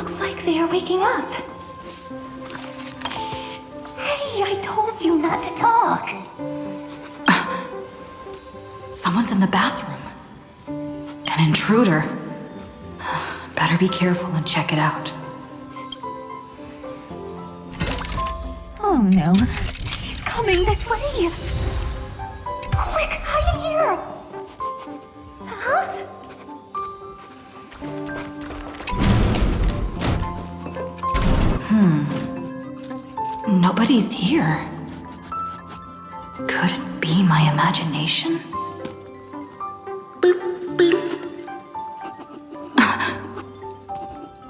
Looks like they are waking up. Hey, I told you not to talk. Someone's in the bathroom. An intruder. Better be careful and check it out. Oh no, she's coming this way. Quick, hide in here. Huh? Nobody's here. Could it be my imagination? Bloop, bloop.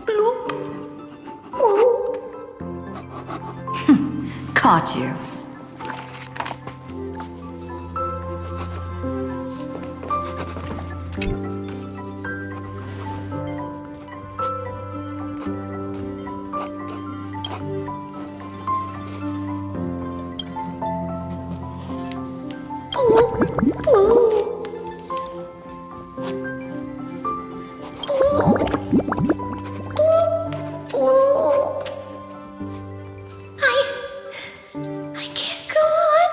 Bloop. Bloop. Caught you. I can't go on.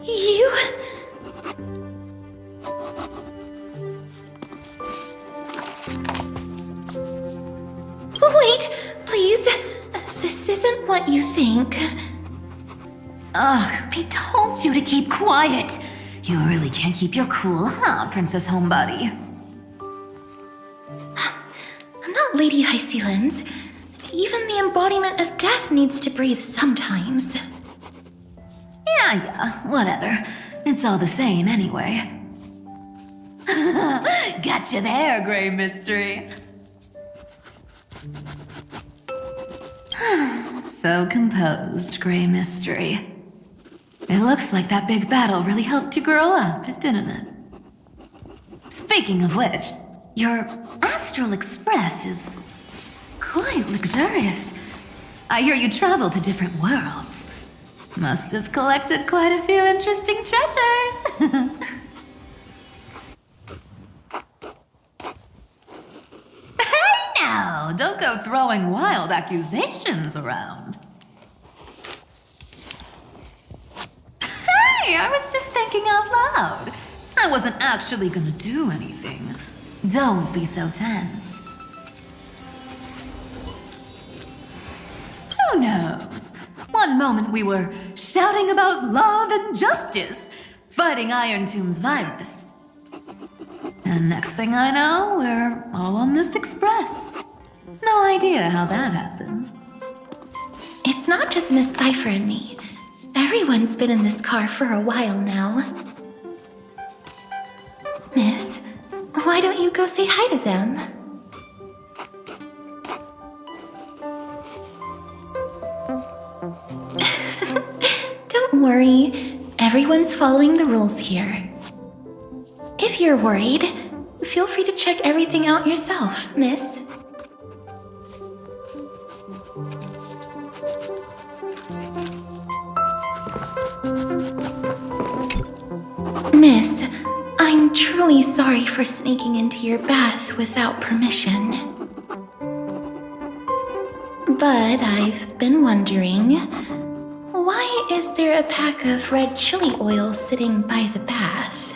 You... Wait, please. This isn't what you think. Ugh, I told you to keep quiet. You really can't keep your cool, huh, Princess Homebody? I'm not Lady Hysilens. Even the embodiment of death needs to breathe sometimes. Yeah, whatever. It's all the same anyway. Gotcha there, Grey Mystery. So composed, Grey Mystery. It looks like that big battle really helped you grow up, didn't it? Speaking of which, your Astral Express is quite luxurious. I hear you travel to different worlds. Must have collected quite a few interesting treasures. Hey now, don't go throwing wild accusations around. Hey, I was just thinking out loud. I wasn't actually gonna do anything. Don't be so tense. Who knows? One moment we were shouting about love and justice, fighting Irontomb's virus. And next thing I know, we're all on this express. No idea how that happened. It's not just Miss Cipher and me. Everyone's been in this car for a while now. Miss, why don't you go say hi to them? Don't worry, everyone's following the rules here. If you're worried, feel free to check everything out yourself, miss. Miss, I'm truly sorry for sneaking into your bath without permission. But I've been wondering, why is there a pack of red chili oil sitting by the bath?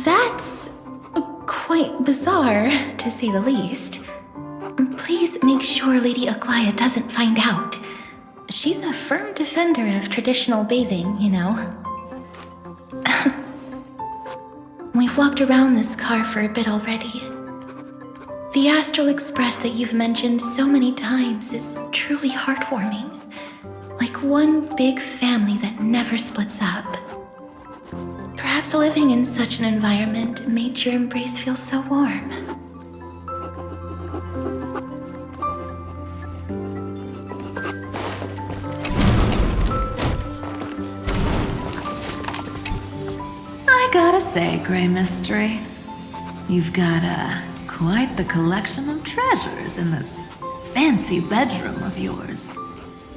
That's quite bizarre, to say the least. Please make sure Lady Aglaes doesn't find out. She's a firm defender of traditional bathing, you know. We've walked around this car for a bit already. The Astral Express that you've mentioned so many times is truly heartwarming. Like one big family that never splits up. Perhaps living in such an environment made your embrace feel so warm. I gotta say, Grey Mystery, you've got quite the collection of treasures in this fancy bedroom of yours.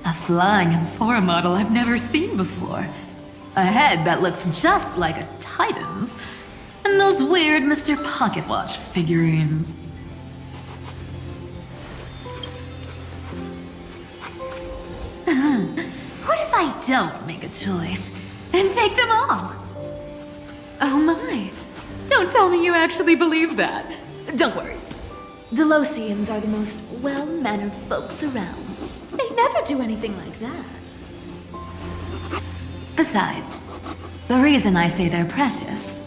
A flying Amphora model I've never seen before. A head that looks just like a Titan's. And those weird Mr. Pocketwatch figurines. What if I don't make a choice and take them all? Oh my. Don't tell me you actually believe that. Don't worry. Delosians are the most well-mannered folks around. They never do anything like that. Besides, the reason I say they're precious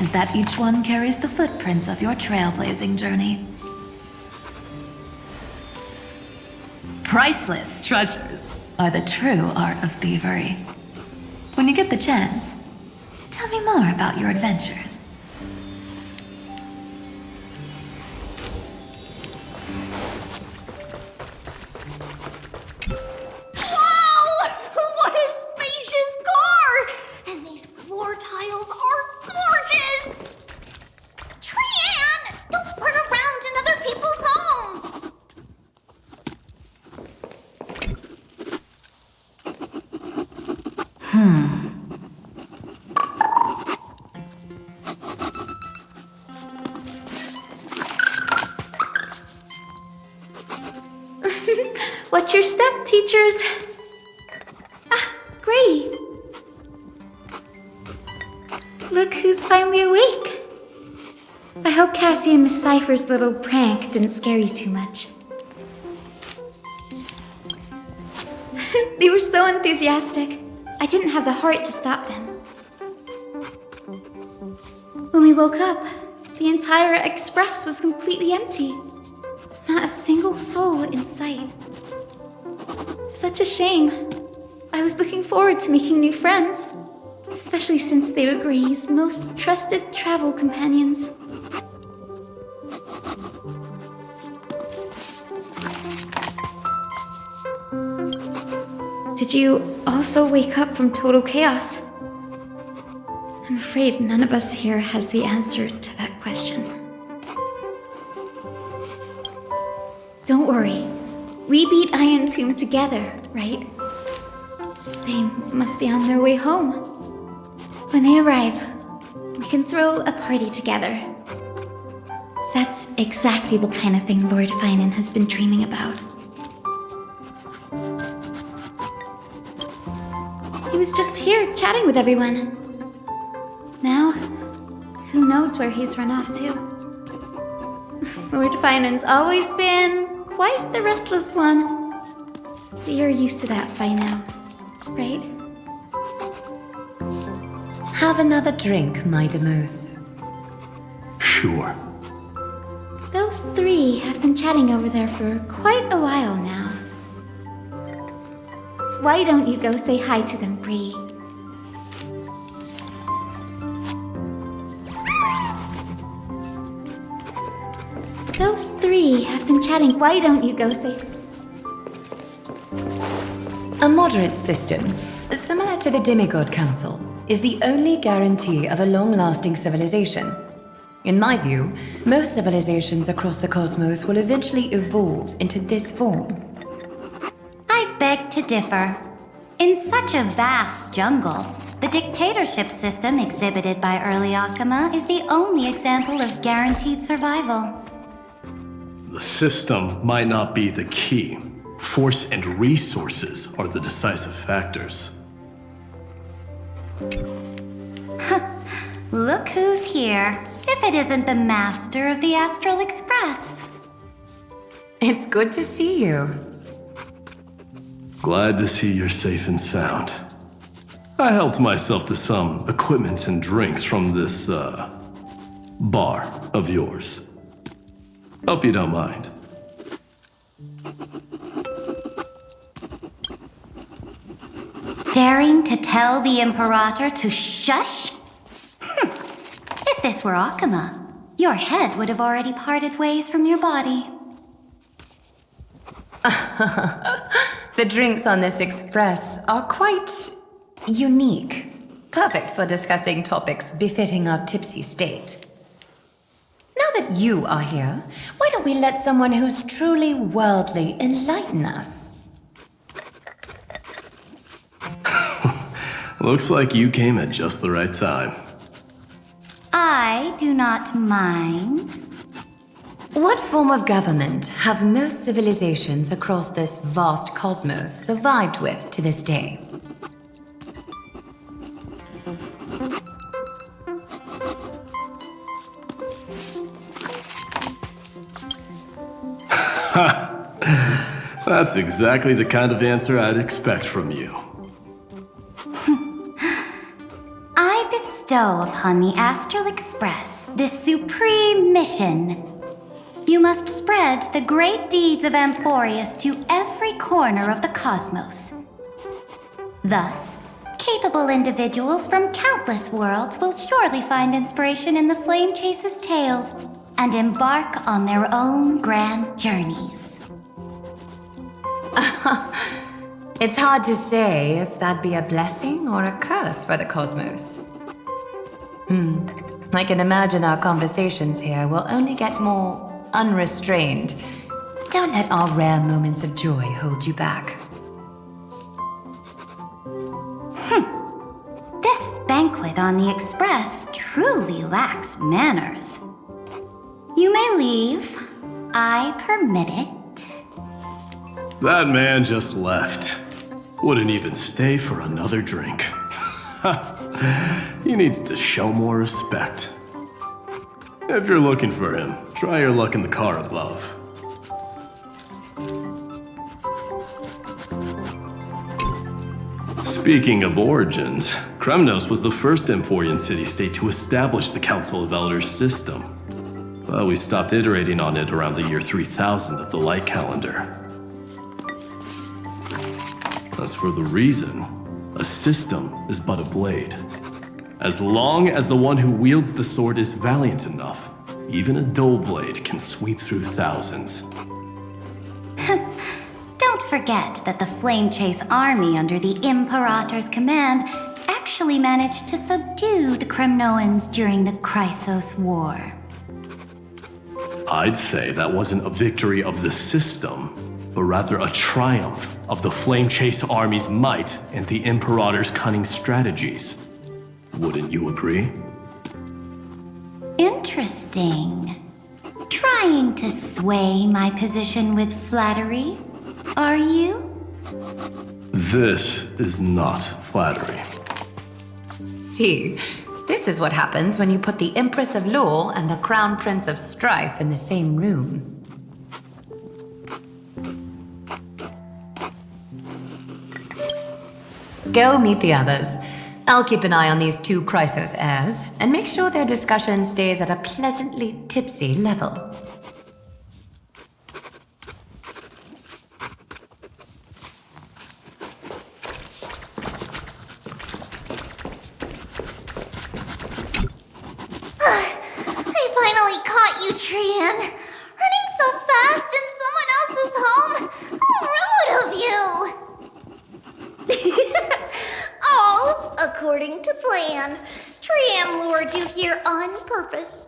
is that each one carries the footprints of your trailblazing journey. Priceless treasures are the true art of thievery. When you get the chance, tell me more about your adventures. Watch your step, teachers. Ah, Gray. Look who's finally awake. I hope Cassie and Miss Cipher's little prank didn't scare you too much. They were so enthusiastic. I didn't have the heart to stop them. When we woke up, the entire express was completely empty. Not a single soul in sight. Such a shame. I was looking forward to making new friends, especially since they were Gray's most trusted travel companions. Did you also wake up from total chaos? I'm afraid none of us here has the answer to that question. Don't worry. We beat Irontomb together, right? They must be on their way home. When they arrive, we can throw a party together. That's exactly the kind of thing Lord Phainon has been dreaming about. He was just here chatting with everyone. Now, who knows where he's run off to? Lord Phainon's always been quite the restless one. But you're used to that by now, right? Have another drink, my Demus. Sure. Those three have been chatting over there for quite a while now. Why don't you go say hi to them, Bree? Those three have been chatting. Why don't you go say... A moderate system, similar to the Demigod Council, is the only guarantee of a long-lasting civilization. In my view, most civilizations across the cosmos will eventually evolve into this form. I beg to differ. In such a vast jungle, the dictatorship system exhibited by early Akama is the only example of guaranteed survival. The system might not be the key. Force and resources are the decisive factors. Look who's here, if it isn't the master of the Astral Express. It's good to see you. Glad to see you're safe and sound. I helped myself to some equipment and drinks from this, bar of yours. Hope you don't mind. Daring to tell the Imperator to shush? If this were Akama, your head would have already parted ways from your body. The drinks on this express are quite unique. Perfect for discussing topics befitting our tipsy state. Now that that you are here, why don't we let someone who's truly worldly enlighten us? Looks like you came at just the right time. I do not mind. What form of government have most civilizations across this vast cosmos survived with to this day? That's exactly the kind of answer I'd expect from you. I bestow upon the Astral Express this supreme mission. You must spread the great deeds of Amphoreus to every corner of the cosmos. Thus, capable individuals from countless worlds will surely find inspiration in the Flame Chase's tales and embark on their own grand journeys. It's hard to say if that'd be a blessing or a curse for the cosmos. I can imagine our conversations here will only get more unrestrained. Don't let our rare moments of joy hold you back. This banquet on the Express truly lacks manners. You may leave. I permit it. That man just left. Wouldn't even stay for another drink. He needs to show more respect. If you're looking for him, try your luck in the car above. Speaking of origins, Kremnos was the first Emporian city-state to establish the Council of Elders system. But we stopped iterating on it around the year 3000 of the Light Calendar. As for the reason, a system is but a blade. As long as the one who wields the sword is valiant enough, even a dull blade can sweep through thousands. Don't forget that the Flame Chase army under the Imperator's command actually managed to subdue the Kremnoans during the Chrysos War. I'd say that wasn't a victory of the system, but rather a triumph of the Flame Chase army's might and the Imperator's cunning strategies. Wouldn't you agree? Interesting. Trying to sway my position with flattery, are you? This is not flattery. See, this is what happens when you put the Empress of Law and the Crown Prince of Strife in the same room. Go meet the others. I'll keep an eye on these two Chrysos heirs, and make sure their discussion stays at a pleasantly tipsy level. I finally caught you, Chrysan. Running so fast in someone else's home? How rude of you! All according to plan. Chrysan lured you here on purpose.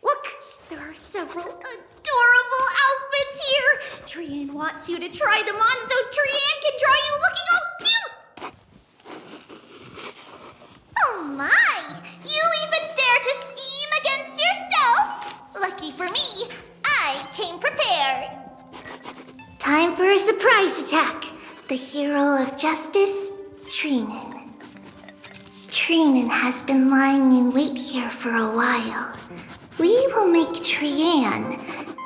Look, there are several adorable outfits here. Chrysan wants you to try them on so Chrysan can draw you looking all cute. Oh my! You even dare to scheme against yourself! Lucky for me, I came prepared. Time for a surprise attack. The hero of justice, Chrysan. Chrysan has been lying in wait here for a while. We will make Chrysan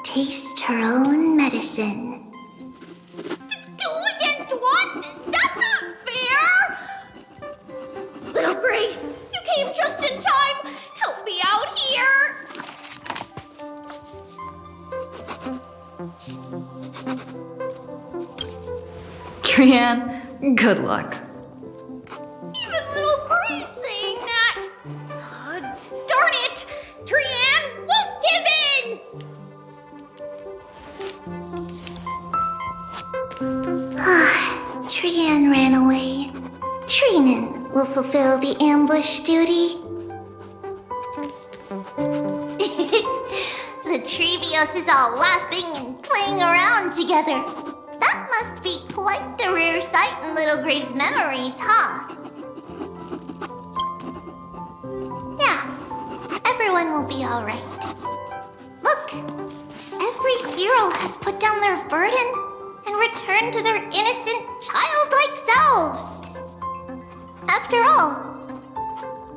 taste her own medicine. 2 against 1? That's not fair! Little Gray, you came just in time. Help me out here. Chrysan, good luck. Even little Gray's saying that. Darn it! Chrysan won't give in! Chrysan ran away. Chrysan will fulfill the ambush duty. us is all laughing and playing around together. That must be quite the rare sight in Little Gray's memories, huh? Yeah, everyone will be alright. Look, every hero has put down their burden and returned to their innocent, childlike selves. After all,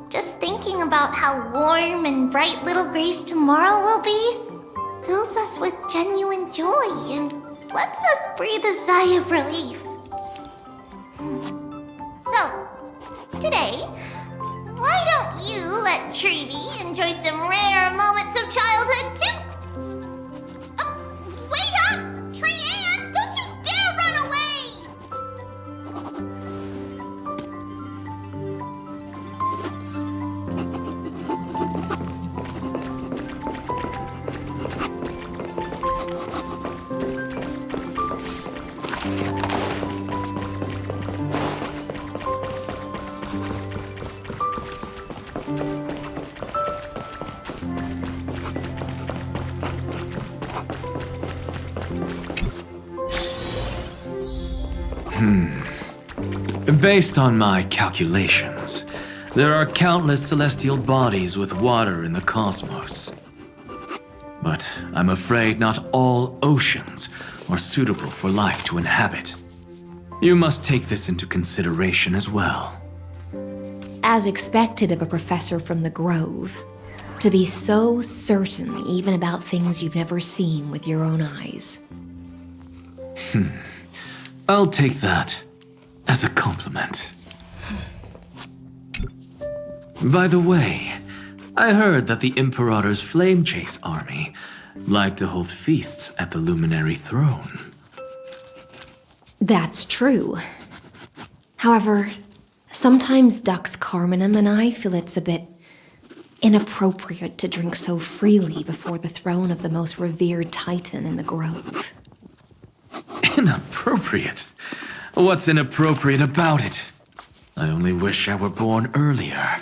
just thinking about how warm and bright Little Gray's tomorrow will be fills us with genuine joy and lets us breathe a sigh of relief. So, today, why don't you let Tribbie enjoy some rare moments of childhood too? Wait up! Chrysanne, don't you dare run away! Based on my calculations, there are countless celestial bodies with water in the cosmos. But I'm afraid not all oceans are suitable for life to inhabit. You must take this into consideration as well. As expected of a professor from the Grove, to be so certain even about things you've never seen with your own eyes. I'll take that as a compliment. By the way, I heard that the Imperator's Flame Chase army like to hold feasts at the Luminary Throne. That's true. However, sometimes Dux Carminum and I feel it's a bit inappropriate to drink so freely before the throne of the most revered Titan in the Grove. Inappropriate? What's inappropriate about it? I only wish I were born earlier.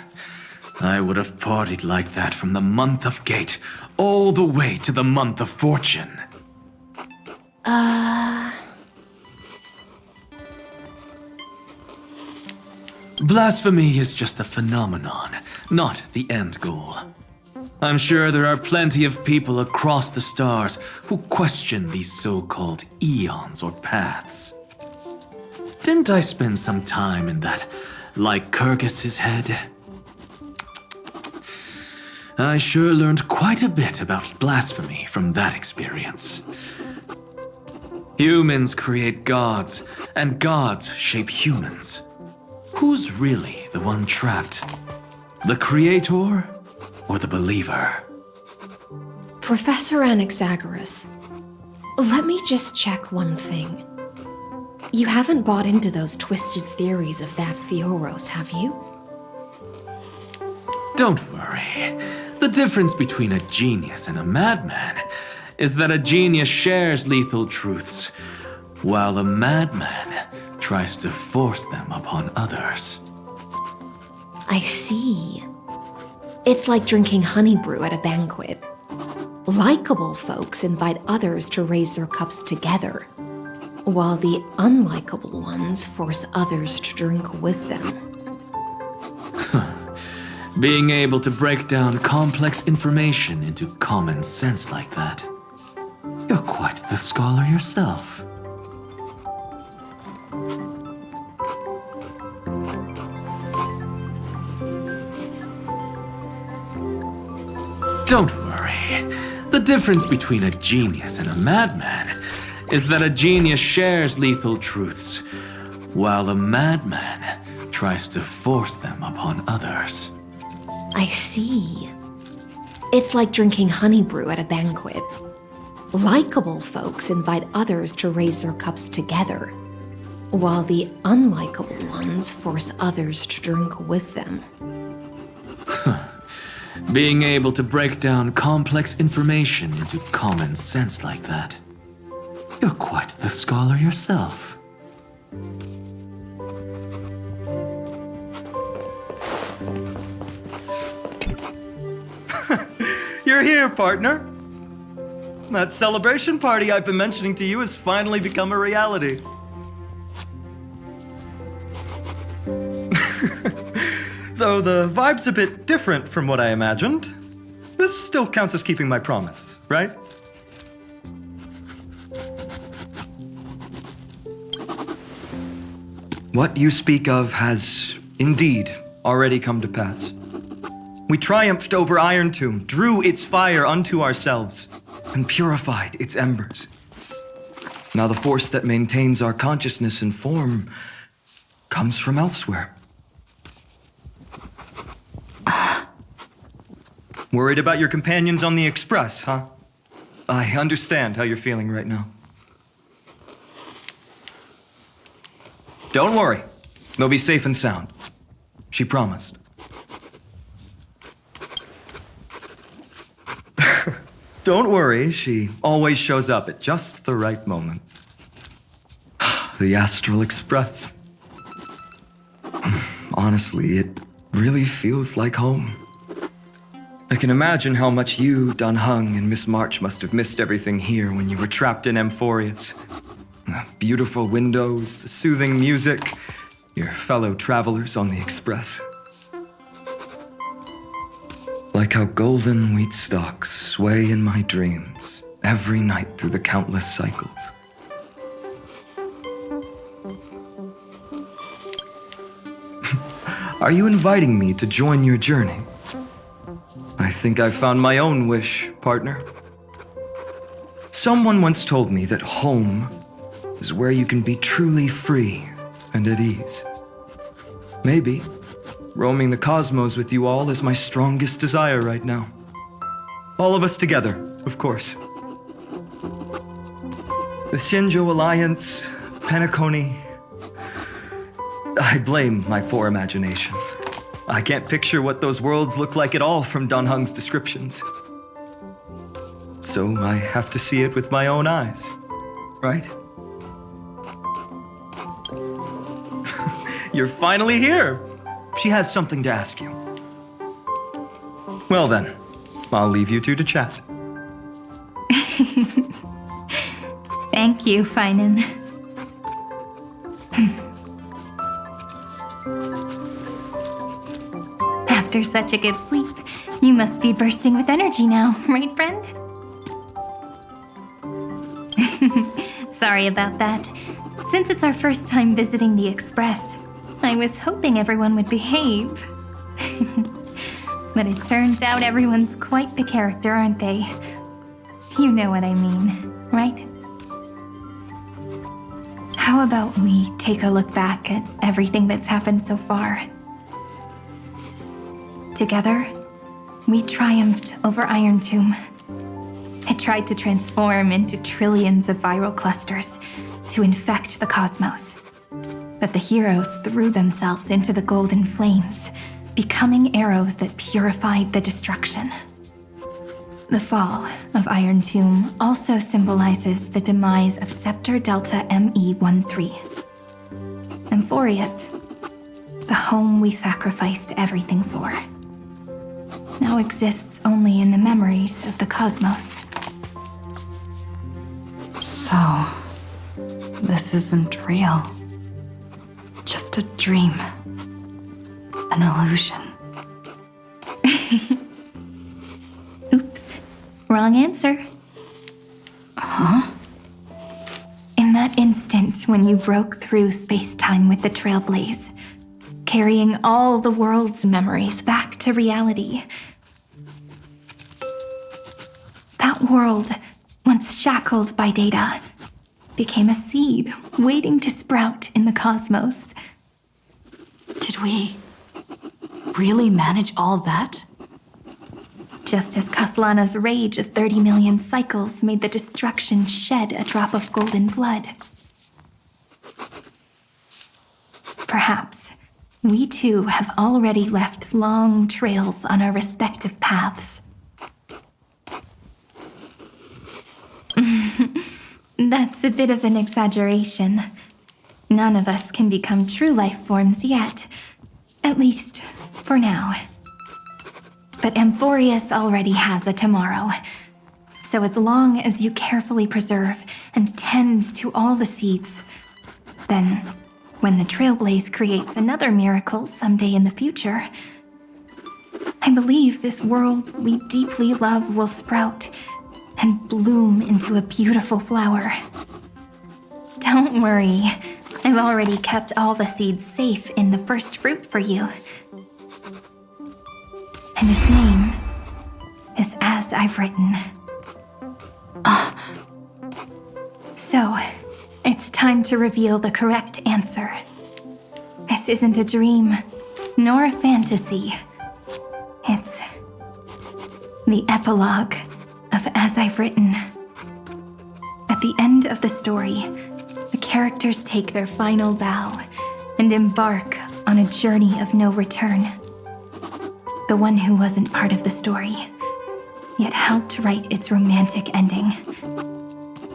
I would have partied like that from the month of Gate all the way to the month of Fortune. Blasphemy is just a phenomenon, not the end goal. I'm sure there are plenty of people across the stars who question these so-called eons or paths. Didn't I spend some time in that Lycurgus's head? I sure learned quite a bit about blasphemy from that experience. Humans create gods, and gods shape humans. Who's really the one trapped? The creator or the believer? Professor Anaxagoras, let me just check one thing. You haven't bought into those twisted theories of that Theoros, have you? Don't worry. The difference between a genius and a madman is that a genius shares lethal truths, while a madman tries to force them upon others. I see. It's like drinking honey brew at a banquet. Likeable folks invite others to raise their cups together, while the unlikable ones force others to drink with them. Being able to break down complex information into common sense like that. You're quite the scholar yourself. Don't worry. The difference between a genius and a madman is that a genius shares lethal truths, while a madman tries to force them upon others. I see. It's like drinking honey brew at a banquet. Likeable folks invite others to raise their cups together, while the unlikable ones force others to drink with them. Being able to break down complex information into common sense like that. You're quite the scholar yourself. You're here, partner. that celebration party I've been mentioning to you has finally become a reality. Though the vibe's a bit different from what I imagined, this still counts as keeping my promise, right? What you speak of has indeed already come to pass. We triumphed over Irontomb, drew its fire unto ourselves, and purified its embers. Now the force that maintains our consciousness and form comes from elsewhere. Worried about your companions on the Express, huh? I understand how you're feeling right now. Don't worry. They'll be safe and sound. She promised. Don't worry, she always shows up at just the right moment. The Astral Express. Honestly, it really feels like home. I can imagine how much you, Dunhung, and Miss March must have missed everything here when you were trapped in Amphoreus. The beautiful windows, the soothing music, your fellow travelers on the Express. Like how golden wheat stalks sway in my dreams every night through the countless cycles. Are you inviting me to join your journey? I think I've found my own wish, partner. Someone once told me that home is where you can be truly free and at ease. Maybe roaming the cosmos with you all is my strongest desire right now. All of us together, of course. The Shinjo Alliance, Penacony. I blame my poor imagination. I can't picture what those worlds look like at all from Dunhung's descriptions. So I have to see it with my own eyes, right? You're finally here! She has something to ask you. Well then, I'll leave you two to chat. Thank you, Phainon. After such a good sleep, you must be bursting with energy now, right, friend? Sorry about that. Since it's our first time visiting the Express, I was hoping everyone would behave. But it turns out everyone's quite the character, aren't they? You know what I mean, right? How about we take a look back at everything that's happened so far? Together, we triumphed over Irontomb. It tried to transform into trillions of viral clusters to infect the cosmos. But the heroes threw themselves into the golden flames, becoming arrows that purified the destruction. The fall of Irontomb also symbolizes the demise of Scepter Delta ME13. Amphoreus, the home we sacrificed everything for, now exists only in the memories of the cosmos. So, this isn't real. Just a dream. An illusion. Oops, wrong answer. Huh? In that instant when you broke through space-time with the Trailblaze, carrying all the world's memories back to reality, that world, once shackled by data, became a seed waiting to sprout in the cosmos. Did we really manage all that? Just as Kaslana's rage of 30 million cycles made the destruction shed a drop of golden blood. Perhaps we too have already left long trails on our respective paths. That's a bit of an exaggeration. None of us can become true life forms yet. At least, for now. But Amphoreus already has a tomorrow. So as long as you carefully preserve and tend to all the seeds, then when the Trailblaze creates another miracle someday in the future, I believe this world we deeply love will sprout and bloom into a beautiful flower. Don't worry, I've already kept all the seeds safe in the first fruit for you. And its name is As I've Written. So, it's time to reveal the correct answer. This isn't a dream, nor a fantasy. It's the epilogue of As I've Written. At the end of the story, the characters take their final bow and embark on a journey of no return. The one who wasn't part of the story, yet helped write its romantic ending.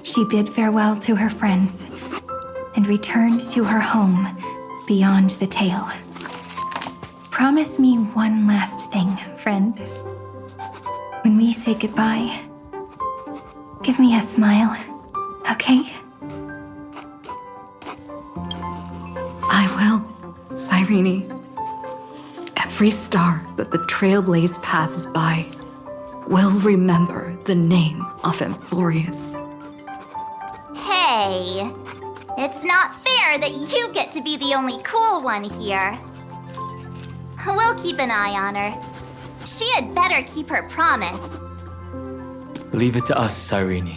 She bid farewell to her friends and returned to her home beyond the tale. Promise me one last thing, friend. When we say goodbye, give me a smile, okay? I will, Cyrene. Every star that the Trailblaze passes by will remember the name of Amphoreus. Hey, it's not fair that you get to be the only cool one here. We'll keep an eye on her. She had better keep her promise. Leave it to us, Cyrene.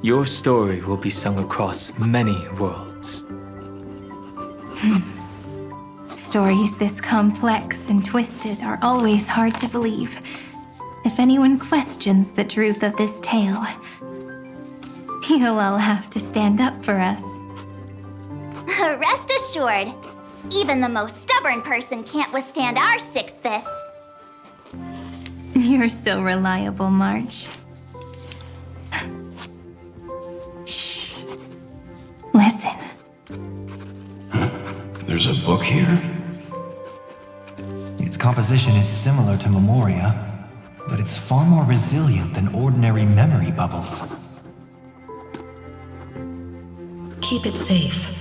Your story will be sung across many worlds. Stories this complex and twisted are always hard to believe. If anyone questions the truth of this tale, you'll all have to stand up for us. Rest assured, even the most stubborn person can't withstand our sixth-fist. You're so reliable, March. Shh. Listen. There's a book here? Its composition is similar to Memoria, but it's far more resilient than ordinary memory bubbles. Keep it safe.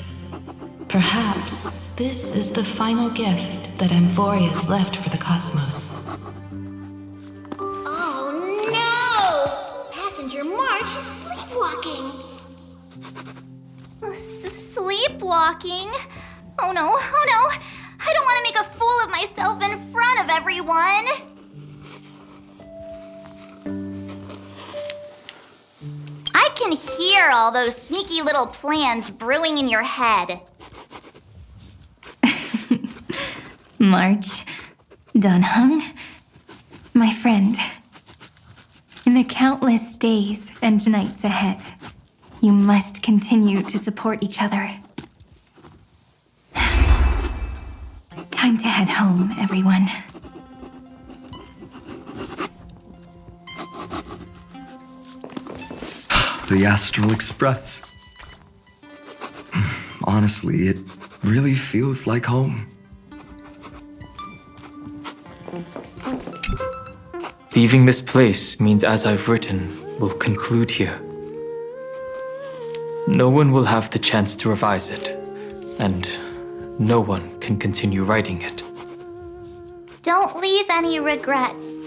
Perhaps this is the final gift that Amphoreus left for the cosmos. Oh no! Passenger March is sleepwalking. Sleepwalking? Oh no, oh no! I don't want to make a fool of myself in front of everyone! I can hear all those sneaky little plans brewing in your head. March, Dunhung, my friend. In the countless days and nights ahead, you must continue to support each other. Time to head home, everyone. The Astral Express. Honestly, it really feels like home. Leaving this place means As I've Written will conclude here. No one will have the chance to revise it, and no one can continue writing it. Don't leave any regrets.